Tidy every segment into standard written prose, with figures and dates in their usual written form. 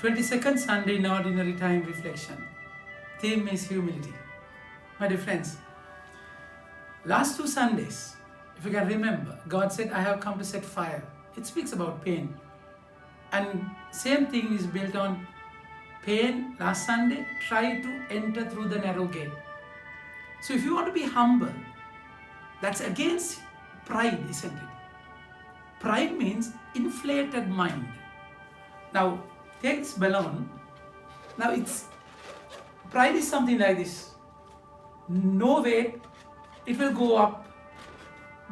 22nd Sunday in Ordinary Time Reflection. Theme is humility. My dear friends, last 2 Sundays, if you can remember, God said, I have come to set fire. It speaks about pain. And same thing is built on pain. Last Sunday, try to enter through the narrow gate. So if you want to be humble, that's against pride, isn't it? Pride means inflated mind. Now, take this balloon. Now, pride is something like this. No weight, it will go up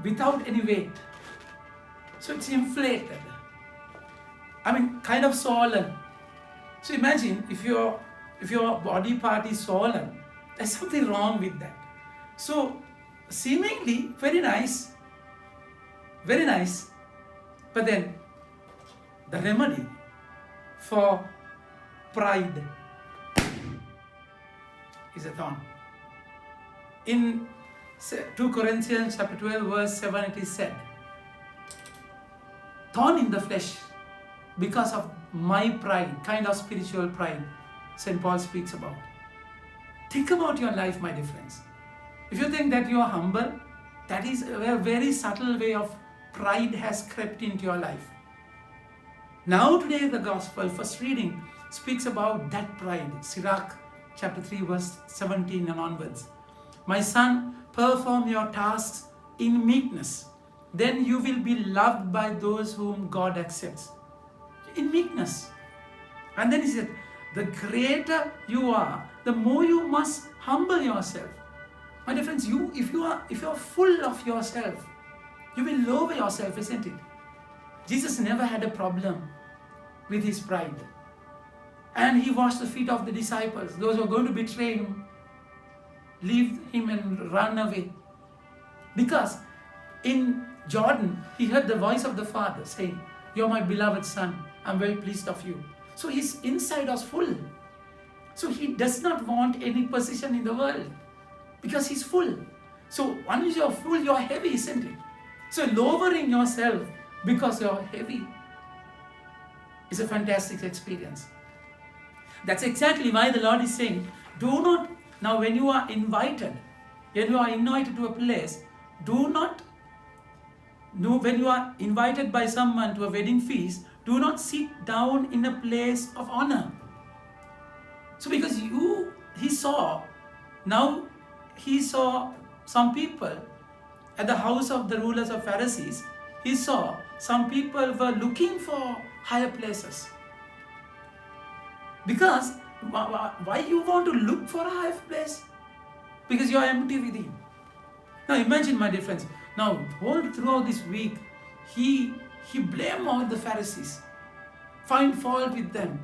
without any weight. So it's inflated. Kind of swollen. So imagine if your body part is swollen, there's something wrong with that. So seemingly very nice, but then the remedy for pride is a thorn. In 2 Corinthians chapter 12 verse 7 it is said, thorn in the flesh because of my pride, kind of spiritual pride St. Paul speaks about. Think about your life, my dear friends. If you think that you are humble, that is a very subtle way of pride has crept into your life. Now today the gospel, first reading, speaks about that pride. Sirach chapter 3 verse 17 and onwards. My son, perform your tasks in meekness. Then you will be loved by those whom God accepts. In meekness. And then he said, the greater you are, the more you must humble yourself. My dear friends, if you are full of yourself, you will lower yourself, isn't it? Jesus never had a problem with his pride. And he washed the feet of the disciples. Those who are going to betray him, leave him and run away. Because in Jordan, he heard the voice of the Father saying, you're my beloved Son, I'm very pleased of you. So his inside was full. So he does not want any position in the world because he's full. So once you're full, you're heavy, isn't it? So lowering yourself because you're heavy is a fantastic experience. That's exactly why the Lord is saying, do not, now when you are invited to a place, when you are invited by someone to a wedding feast, do not sit down in a place of honor. So because he saw some people at the house of the rulers of Pharisees. He saw some people were looking for higher places. Because why you want to look for a higher place? Because you are empty within. Now imagine, my dear friends, now all throughout this week, he blamed all the Pharisees, find fault with them,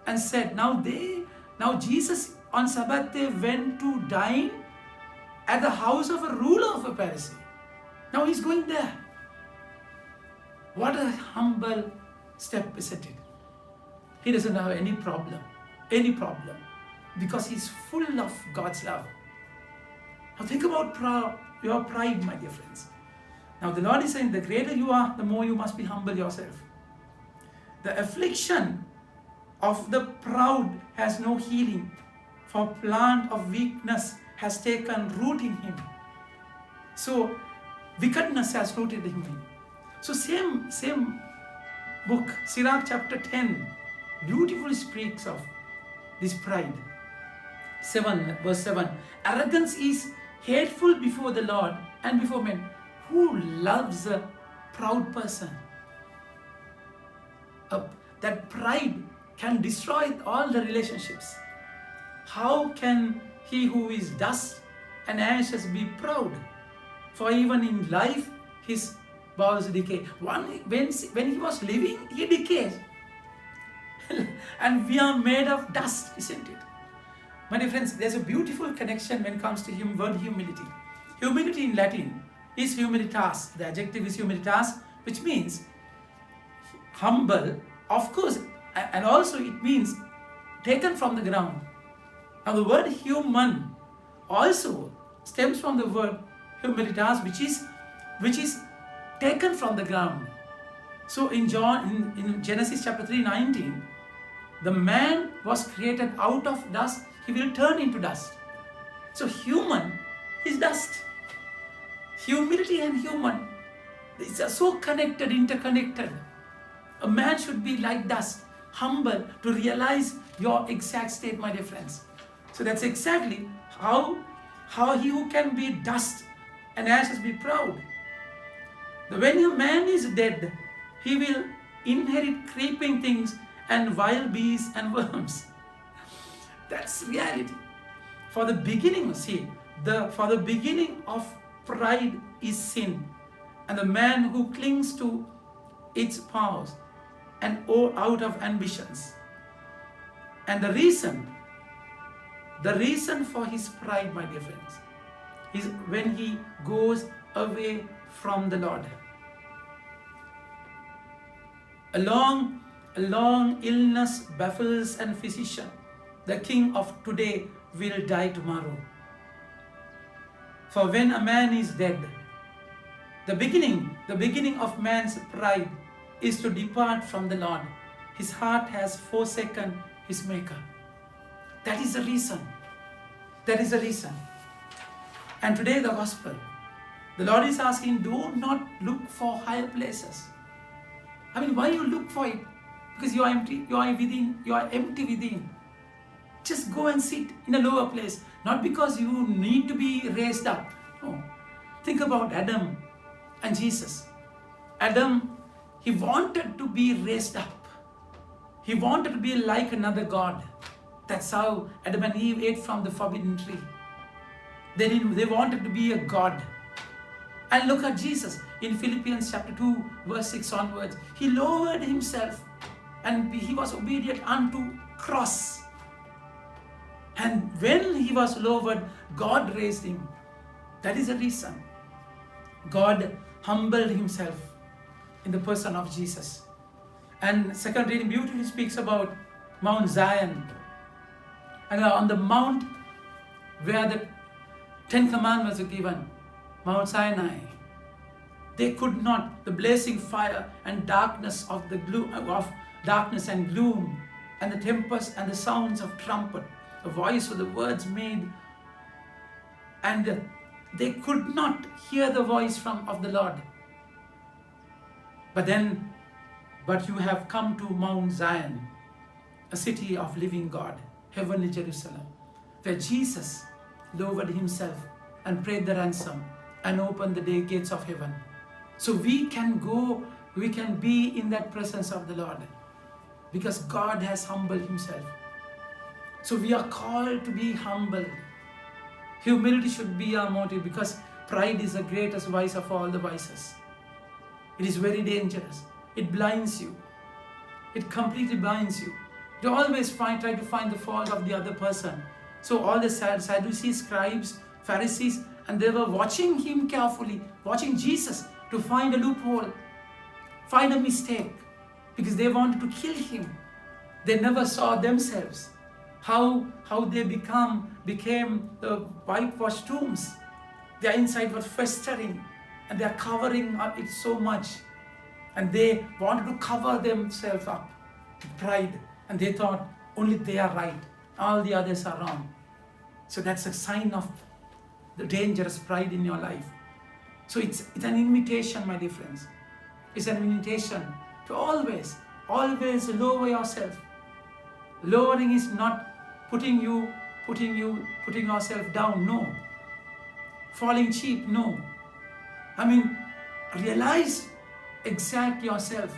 and said, now Jesus on Sabbath day went to dine at the house of a ruler of a Pharisee. Now he's going there. What a humble step, isn't it? He doesn't have any problem, because he's full of God's love. Now think about your pride, my dear friends. Now the Lord is saying, the greater you are, the more you must be humble yourself. The affliction of the proud has no healing, for plant of weakness has taken root in him. So wickedness has rooted in him. So same book, Sirach chapter 10, beautifully speaks of this pride. 7 verse 7. Arrogance is hateful before the Lord and before men. Who loves a proud person? That pride can destroy all the relationships. How can he who is dust and ashes be proud? For even in life, his bowels decay. When he was living, he decays. And we are made of dust, isn't it? My dear friends, there's a beautiful connection when it comes to word humility. Humility in Latin is humilitas. The adjective is humilitas, which means humble, of course, and also it means taken from the ground. Now the word human also stems from the word humilitas, which is taken from the ground. So in Genesis chapter 3:19, The man was created out of dust, he will turn into dust. So human is dust. Humility and human, these are so connected, interconnected. A man should be like dust, humble to realize your exact state, my dear friends. So that's exactly how he who can be dust and ashes be proud. When a man is dead, he will inherit creeping things and wild beasts and worms. That's reality. For the beginning, for the beginning of pride is sin, and the man who clings to its powers and out of ambitions. And the reason for his pride, my dear friends, is when he goes away from the Lord. A long illness baffles a physician. The king of today will die tomorrow. For when a man is dead, the beginning of man's pride is to depart from the Lord. His heart has forsaken his maker. That is the reason. And today the gospel, the Lord is asking, do not look for higher places. Why you look for it? Because you are empty within. Just go and sit in a lower place. Not because you need to be raised up. No. Think about Adam and Jesus. Adam, he wanted to be raised up. He wanted to be like another God. That's how Adam and Eve ate from the forbidden tree. They wanted to be a God. And look at Jesus in Philippians chapter 2, verse 6 onwards. He lowered himself and he was obedient unto cross. And when he was lowered, God raised him. That is the reason. God humbled himself in the person of Jesus. And second reading beautifully speaks about Mount Zion. And on the mount where the 10 commandments were given, Mount Sinai, they could not, the blazing fire and darkness of the darkness and gloom, and the tempest and the sounds of trumpet, the voice of the words made, and they could not hear the voice of the Lord. But you have come to Mount Zion, a city of living God, heavenly Jerusalem, where Jesus lowered himself and paid the ransom and opened the gates of heaven. So we can be in that presence of the Lord because God has humbled himself. So we are called to be humble. Humility should be our motive because pride is the greatest vice of all the vices. It is very dangerous. It blinds you. It completely blinds you. You always try to find the fault of the other person. So all the Sadducees, scribes, Pharisees, and they were watching him carefully, watching Jesus to find a loophole, find a mistake, because they wanted to kill him. They never saw themselves, how they became the whitewashed tombs. Their inside was festering, and they are covering up it so much. And they wanted to cover themselves up with pride, and they thought only they are right, all the others are wrong. So that's a sign of the dangerous pride in your life. So it's an invitation, my dear friends. It's an invitation to always lower yourself. Lowering is not putting yourself down, no. Falling cheap, no. Realize exact yourself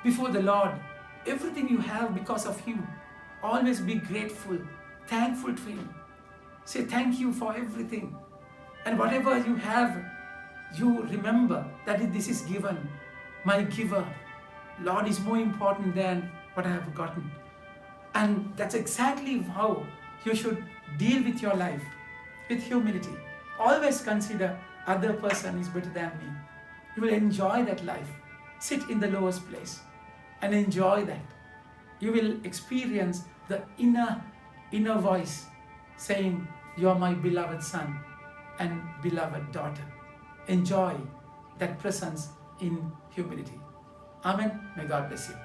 before the Lord. Everything you have because of him. Always be grateful, thankful to him. Say thank you for everything. And whatever you have, you remember that this is given. My giver, Lord, is more important than what I have gotten. And that's exactly how you should deal with your life, with humility. Always consider other person is better than me. You will enjoy that life. Sit in the lowest place and enjoy that. You will experience the inner voice saying, you are my beloved son and beloved daughter. Enjoy that presence in humility. Amen. May God bless you.